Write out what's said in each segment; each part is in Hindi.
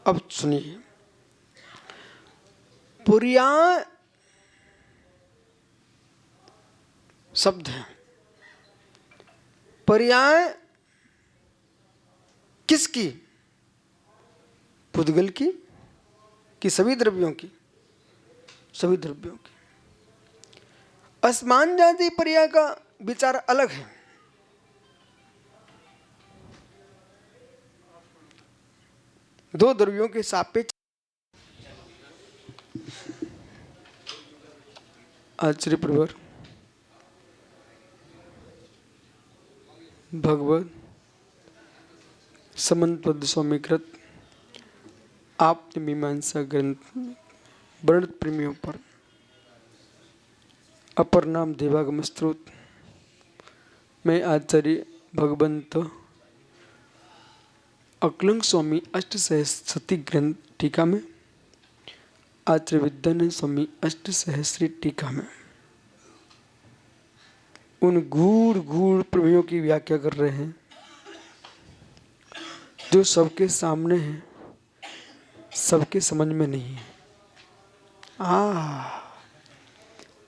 अब सुनिए, पर्याय शब्द है। पर्याय किसकी? पुद्गल की कि सभी द्रव्यों की? सभी द्रव्यों की। असमान जाति पर्याय का विचार अलग है। दो द्रव्यों के सापेक्ष आचार्य प्रवर भगवत समन्वद स्वामीकृत आप्त मीमांसा ग्रंथ वर्ण प्रेमियों पर अपर नाम देवागम स्त्रोत में आचार्य भगवंत अकलंग स्वामी अष्ट सहस्री ग्रंथ टीका में आचार्य विद्यानंद स्वामी अष्ट सहस्री टीका में उन गूढ़ गूढ़ प्रमेयों की व्याख्या कर रहे हैं जो सबके सामने है, सबके समझ में नहीं है।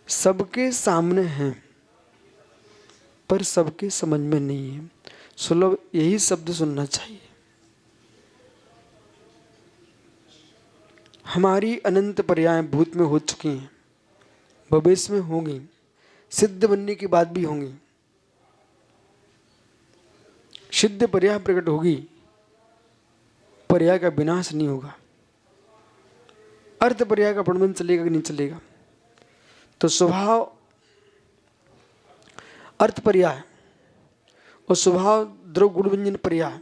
सबके सामने है पर सबके समझ में नहीं है। सुलभ यही शब्द सुनना चाहिए। हमारी अनंत पर्याय भूत में हो चुकी हैं, भविष्य में होंगी, सिद्ध बनने की बात भी होंगी। सिद्ध पर्याय प्रकट होगी, पर्याय का विनाश नहीं होगा। अर्थ पर्याय का प्रबंध चलेगा कि नहीं चलेगा? तो स्वभाव अर्थ पर्याय और स्वभाव द्रव गुण व्यंजन पर्याय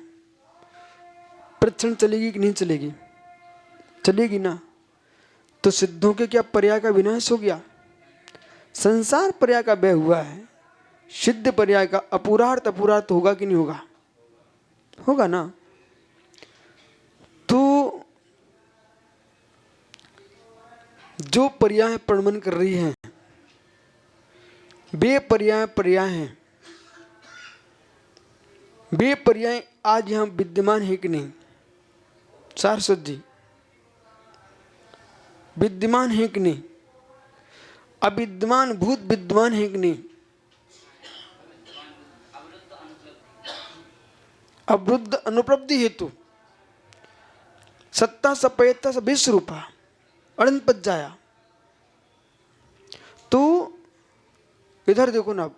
प्रक्षण चलेगी कि नहीं चलेगी? चलेगी ना। तो सिद्धों के क्या पर्याय का विनाश हो गया? संसार पर्याय का व्यय हुआ है, सिद्ध पर्याय का अपूरार्थ अपूरार्थ होगा कि नहीं होगा? होगा ना। तो जो पर्याय प्रमाण कर रही हैं वे पर्याय पर्याय हैं। वे पर्याय आज यहां विद्यमान है कि नहीं? सारस्वत जी, विद्यमान है कि नहीं? अविद्यमान भूत विद्यमान है कि नहीं? अवरुद्ध अनुपलब्धि हेतु सत्ता सपेता विश्व रूपा अनंत पज्जाया। तो इधर देखो ना,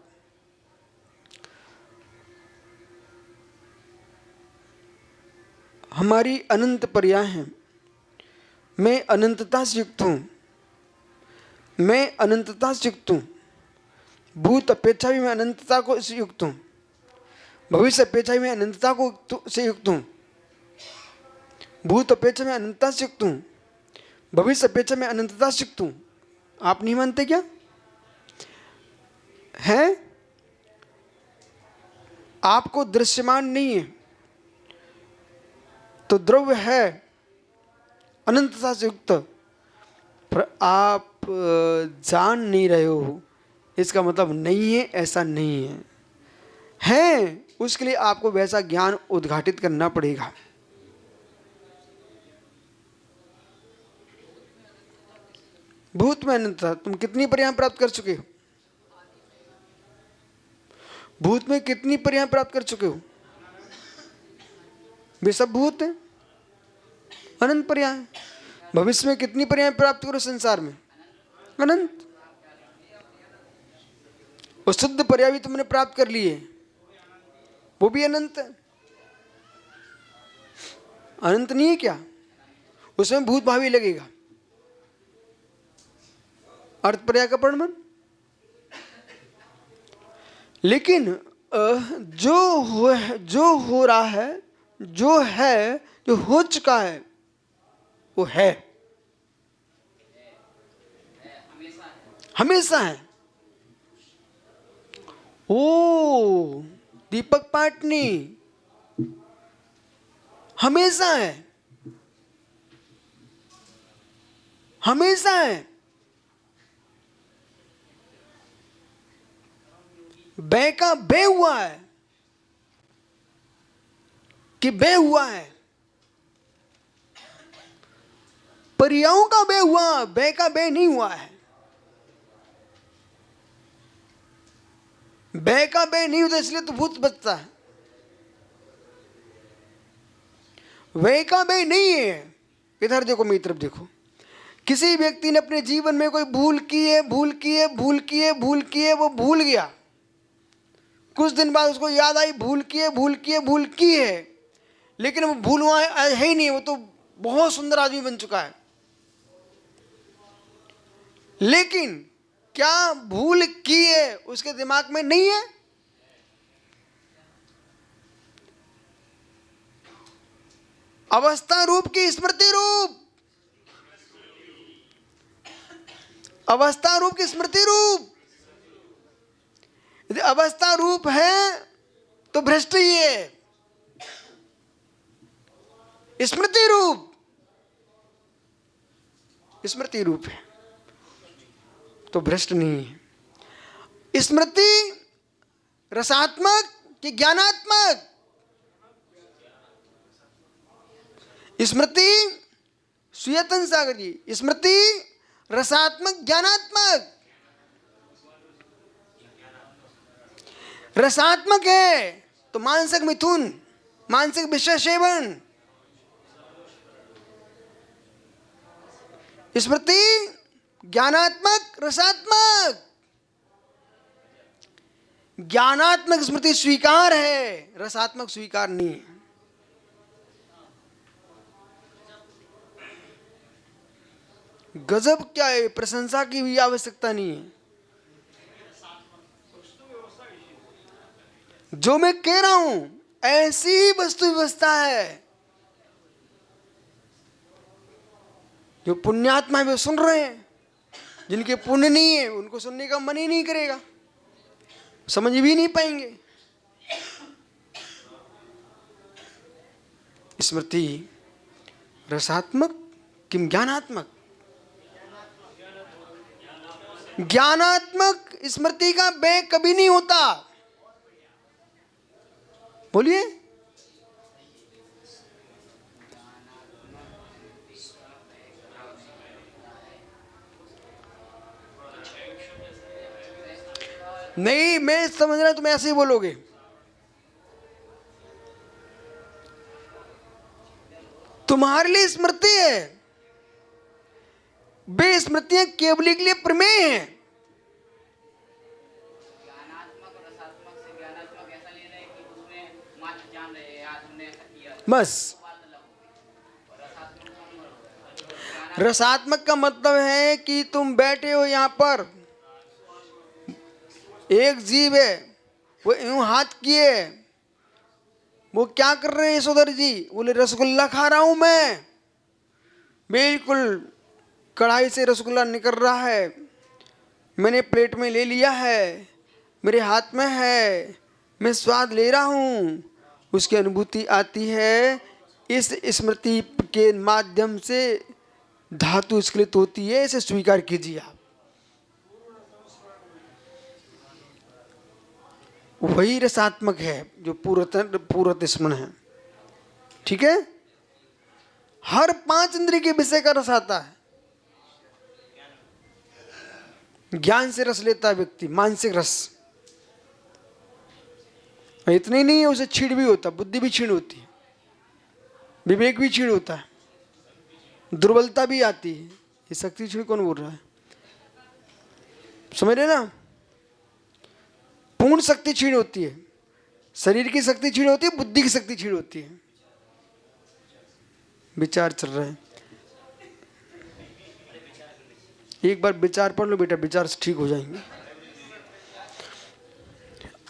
हमारी अनंत पर्याय हैं। मैं अनंतता से युक्त हूं, मैं अनंतता से युक्त हूं। भूत अपेक्षा भी मैं अनंतता को से युक्त हूं, भविष्य अपेक्षा भी मैं अनंतता को से युक्त हूं। भूत अपेक्षा में अनंतता से युक्त हूं, भविष्य अपेक्षा में अनंतता से युक्त हूं। आप नहीं मानते क्या? है? आपको दृश्यमान नहीं है तो द्रव्य है अनंतता से युक्त, पर आप जान नहीं रहे हो, इसका मतलब नहीं है, ऐसा नहीं है। है, उसके लिए आपको वैसा ज्ञान उद्घाटित करना पड़ेगा। भूत में अनंतता, तुम कितनी पर्याय प्राप्त कर चुके हो? भूत में कितनी पर्याय प्राप्त कर चुके हो? वे सब भूत है, अनंत पर्याय। भविष्य में कितनी पर्याय प्राप्त करो संसार में? अनंत। और शुद्ध पर्याय भी तुमने प्राप्त कर लिए, वो भी अनंत है। अनंत नहीं है क्या? उसमें भूत भावी लगेगा। अर्थ पर्याय का प्रमाण। लेकिन जो हो रहा है, जो है, जो हो चुका है, वो है, हमेशा है। ओ दीपक पाटनी, हमेशा है, हमेशा है। बे का बे हुआ है कि बे हुआ है? परियों का बे हुआ, बे का बे नहीं हुआ है। बे का बे नहीं होता इसलिए तो भूत बचता है। वे का बे नहीं है। इधर देखो, मेरी तरफ देखो। किसी व्यक्ति ने अपने जीवन में कोई भूल की है, भूल की है, भूल की है, भूल की है, वो भूल गया। कुछ दिन बाद उसको याद आई भूल की है, भूल की है, भूल की है, लेकिन वो भूल वहां है ही नहीं। वो तो बहुत सुंदर आदमी बन चुका है। लेकिन क्या भूल की है उसके दिमाग में नहीं है? अवस्था रूप की स्मृति रूप, अवस्था रूप की स्मृति रूप। यदि अवस्था रूप है तो भ्रष्ट ही है। स्मृति रूप, स्मृति रूप है तो भ्रष्ट नहीं है। स्मृति रसात्मक कि ज्ञानात्मक? स्मृति सुयतन सागर जी, स्मृति रसात्मक ज्ञानात्मक? रसात्मक है तो मानसिक मिथुन, मानसिक विषय सेवन। स्मृति ज्ञानात्मक रसात्मक। ज्ञानात्मक स्मृति स्वीकार है, रसात्मक स्वीकार नहीं है। गजब क्या है, प्रशंसा की भी आवश्यकता नहीं है। जो मैं कह रहा हूं ऐसी ही वस्तु व्यवस्था है। जो पुण्यात्मा है वे सुन रहे हैं, जिनके पुण्य नहीं है उनको सुनने का मन ही नहीं करेगा, समझ भी नहीं पाएंगे। स्मृति रसात्मक किम ज्ञानात्मक? ज्ञानात्मक स्मृति का बे कभी नहीं होता। बोलिए। नहीं, मैं समझ रहा हूं तुम ऐसे ही बोलोगे। तुम्हारे लिए स्मृति है, वे स्मृतियां केवल के लिए प्रमेय है। बस रसात्मक का मतलब है कि तुम बैठे हो यहां पर, एक जीव है, वो यूं हाथ किए, वो क्या कर रहे हैं यशोधर जी? बोले रसगुल्ला खा रहा हूं मैं। बिल्कुल कढ़ाई से रसगुल्ला निकल रहा है, मैंने प्लेट में ले लिया है, मेरे हाथ में है, मैं स्वाद ले रहा हूं, उसकी अनुभूति आती है। इस स्मृति के माध्यम से धातु स्खलित होती है, इसे स्वीकार कीजिए आप। वही रसात्मक है जो पूर्वत स्मरण है। ठीक है? हर 5 इंद्रिय के विषय का रस आता है। ज्ञान से रस लेता है व्यक्ति, मानसिक रस। इतने ही नहीं है, उसे छीण भी होता, बुद्धि भी छीण होती है, विवेक भी छीण होता है, दुर्बलता भी आती है। ये शक्ति छीण कौन बोल रहा है? समझ रहे ना? पूर्ण शक्ति छीण होती है, शरीर की शक्ति छीण होती है, बुद्धि की शक्ति छीण होती है। विचार चल रहा है, एक बार विचार पढ़ लो बेटा, विचार ठीक हो जाएंगे।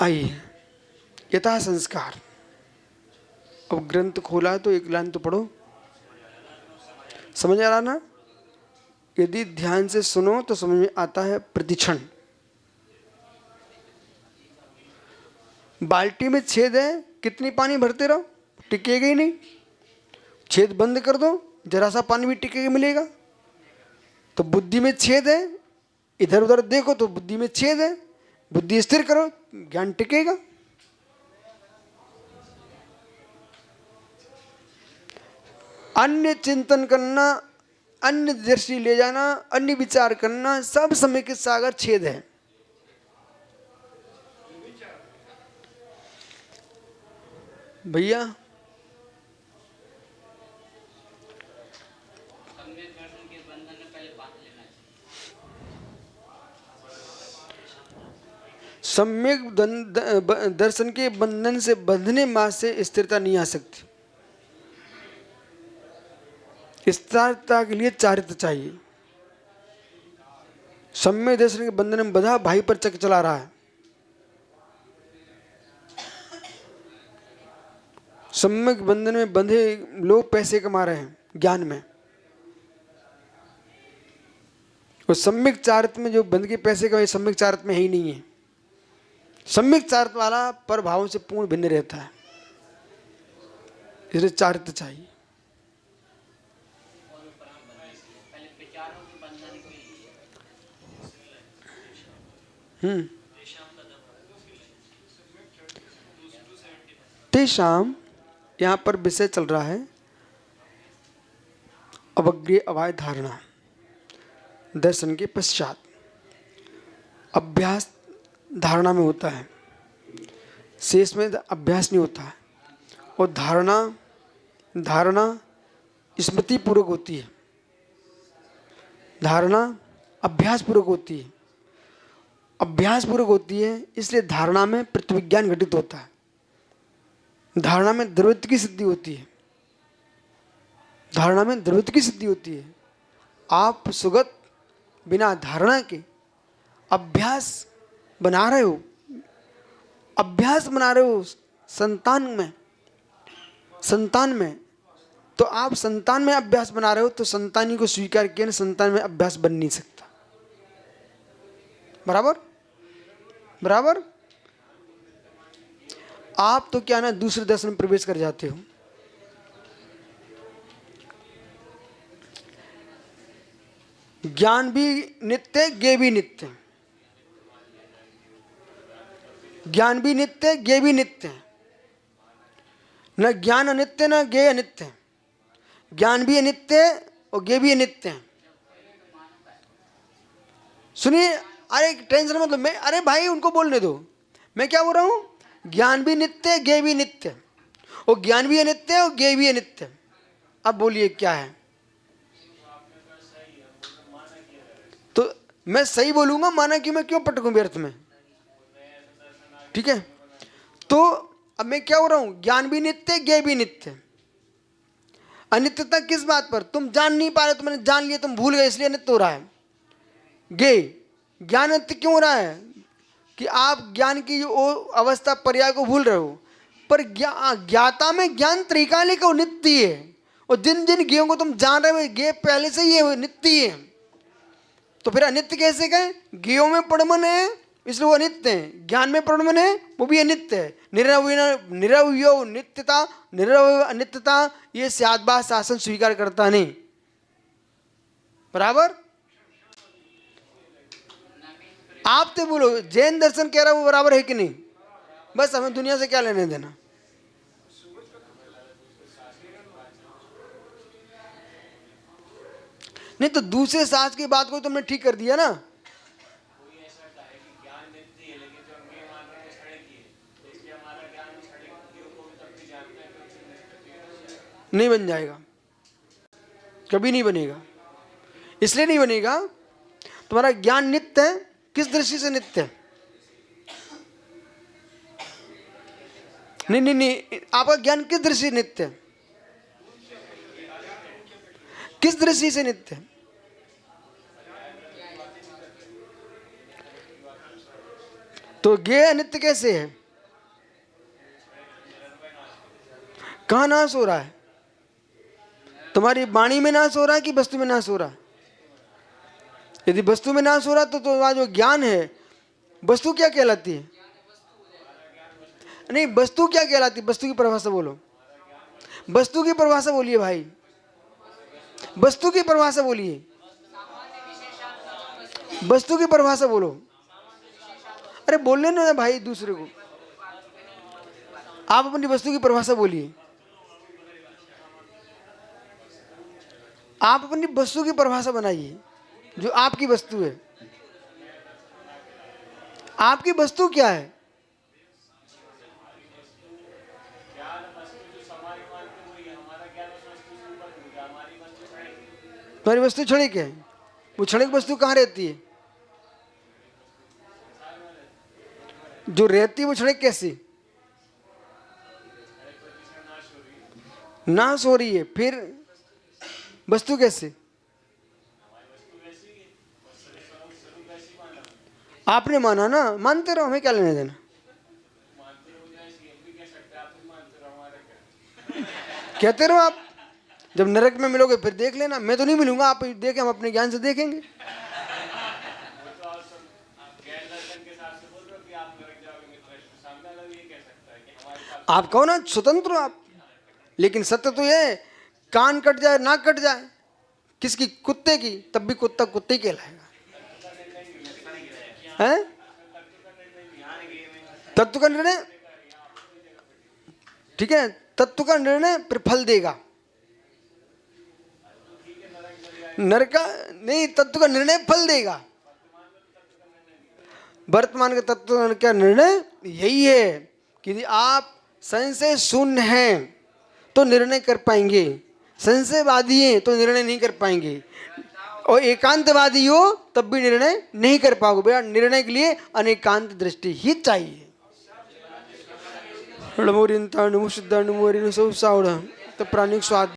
आइए, यथा संस्कार। अब ग्रंथ खोला है तो एक लाइन तो पढ़ो, समझ आ रहा ना? यदि ध्यान से सुनो तो समझ में आता है। प्रतिक्षण बाल्टी में छेद है, कितनी पानी भरते रहो टिकेगा ही नहीं। छेद बंद कर दो, जरा सा पानी भी टिकेगा मिलेगा। तो बुद्धि में छेद है, इधर उधर देखो तो बुद्धि में छेद है, बुद्धि स्थिर करो, ज्ञान टिकेगा। अन्य चिंतन करना अन्य दृष्टि ले जाना, अन्य विचार करना, सब समय के सागर छेद है। भैया सम्यक दर्शन के बंधन से बंधने मार्ग से स्थिरता नहीं आ सकती। स्थिरता के लिए चारित्र चाहिए। सम्यक दर्शन के बंधन में बंधा भाई पर चक चला रहा है। सम्यक बंधन में बंधे लोग पैसे कमा रहे हैं ज्ञान में, और सम्यक चारित्र में जो बंध के पैसे कमाए सम्यक चारित्र में है ही नहीं है। सम्यक चारित्र वाला पर भावों से पूर्ण भिन्न रहता है, इसलिए चारित्र चाहिए। तेषाम यहाँ पर विषय चल रहा है अवग्रह अवाय धारणा। दर्शन के पश्चात अभ्यास धारणा में होता है, शेष में अभ्यास नहीं होता है। और धारणा स्मृति पूर्वक होती है, धारणा अभ्यास पूर्वक होती है। अभ्यास पूर्वक होती है इसलिए धारणा में प्रतिविज्ञान घटित होता है। धारणा में द्रवत्व की सिद्धि होती है, धारणा में द्रवत्व की सिद्धि होती है। आप सुगत बिना धारणा के अभ्यास बना रहे हो, अभ्यास बना रहे हो संतान में, तो आप संतान में अभ्यास बना रहे हो, तो संतानी को स्वीकार किया ना, संतान में अभ्यास बन नहीं सकता। बराबर बराबर। आप तो क्या ना दूसरे दर्शन में प्रवेश कर जाते हो। ज्ञान भी नित्य, ज्ञेय भी नित्य। ज्ञान भी नित्य, ज्ञेय भी नित्य। न ज्ञान अनित्य न ज्ञेय अनित्य। ज्ञान भी अनित्य और ज्ञेय भी अनित्य। सुनिए, अरे टेंशन मतलब मैं, अरे भाई उनको बोलने दो, मैं क्या बोल रहा हूं? ज्ञान भी नित्य, ज्ञेय भी नित्य, और ज्ञान भी अनित्य और ज्ञेय भी अनित्य। अब बोलिए क्या है? तो मैं सही बोलूंगा, माना कि मैं क्यों पटकूं व्यर्थ में? ठीक है, तो अब मैं क्या हो रहा हूं? ज्ञान भी नित्य, ज्ञेय भी नित्य। अनित्यता किस बात पर? तुम जान नहीं पा रहे, तुमने जान लिया, तुम भूल गए, इसलिए अनित्य हो रहा है। ज्ञेय, ज्ञान अनित्य क्यों हो रहा है? कि आप ज्ञान की जो अवस्था पर्याय को भूल रहे हो। पर ज्ञाता में ज्ञान त्रिकालिक और नित्य है, और जिन जिन ज्ञेयों को तुम जान रहे हो ज्ञेय पहले से ही है, नित्य है। तो फिर अनित्य कैसे कहें? ज्ञेयों में प्रमन है इसलिए वो अनित्य है, ज्ञान में प्रमन है वो भी अनित्य है। निरवय नित्यता, निरवय अनित्यता, ये स्याद्भाव शासन स्वीकार करता नहीं। बराबर। आप तो बोलो जैन दर्शन कह रहा है वो बराबर है कि नहीं? बस हमें दुनिया से क्या लेने देना। नहीं तो दूसरे शास्त्र की बात को तुमने ठीक कर दिया ना। नहीं बन जाएगा, कभी नहीं बनेगा। इसलिए नहीं बनेगा, तुम्हारा ज्ञान नित्य है। किस दृष्टि से नित्य है? नहीं नहीं नहीं, आपका ज्ञान किस दृष्टि से नित्य है? किस दृष्टि से नित्य है? तो ज्ञेय अनित्य कैसे है? कहां नाश हो रहा है? तुम्हारी वाणी में नाश हो रहा है कि वस्तु में नाश हो रहा है? यदि वस्तु में नाश हो रहा तो तुम्हारा जो ज्ञान है, वस्तु क्या कहलाती है? नहीं, वस्तु क्या कहलाती है? वस्तु की परिभाषा बोलो, वस्तु की परिभाषा बोलिए भाई, वस्तु की परिभाषा बोलिए, वस्तु की परिभाषा बोलो। अरे बोलने ना भाई दूसरे को, आप अपनी वस्तु की परिभाषा बोलिए। आप अपनी वस्तु की परिभाषा बनाइए, जो आपकी वस्तु है। आपकी वस्तु क्या है? तुम्हारी वस्तु क्षणिक है। वो क्षणिक वस्तु कहाँ रहती है? जो रहती है वो क्षणिक कैसी? नाश हो रही है, फिर वस्तु कैसे? आपने माना ना, मानते रहो, हमें क्या लेने देना। कहते रहो आप। जब नरक में मिलोगे फिर देख लेना, मैं तो नहीं मिलूंगा, आप देखें, हम अपने ज्ञान से देखेंगे। आप कहो ना स्वतंत्र हो आप, लेकिन सत्य तो ये, कान कट जाए नाक कट जाए किसकी? कुत्ते की, तब भी कुत्ता कुत्ते कहलाएगा। हैं? तत्व का निर्णय, ठीक है, तत्व का निर्णय फिर फल देगा। नरक का नहीं, तत्व का निर्णय फल देगा। वर्तमान का तत्व का निर्णय यही है कि यदि आप संशय शून्य हैं तो निर्णय कर पाएंगे, संशयवादी हैं तो निर्णय नहीं कर पाएंगे, और एकांतवादी हो तब भी निर्णय नहीं कर पाओगे। बेटा, निर्णय के लिए अनेकांत दृष्टि ही चाहिए। प्राणिक स्वाद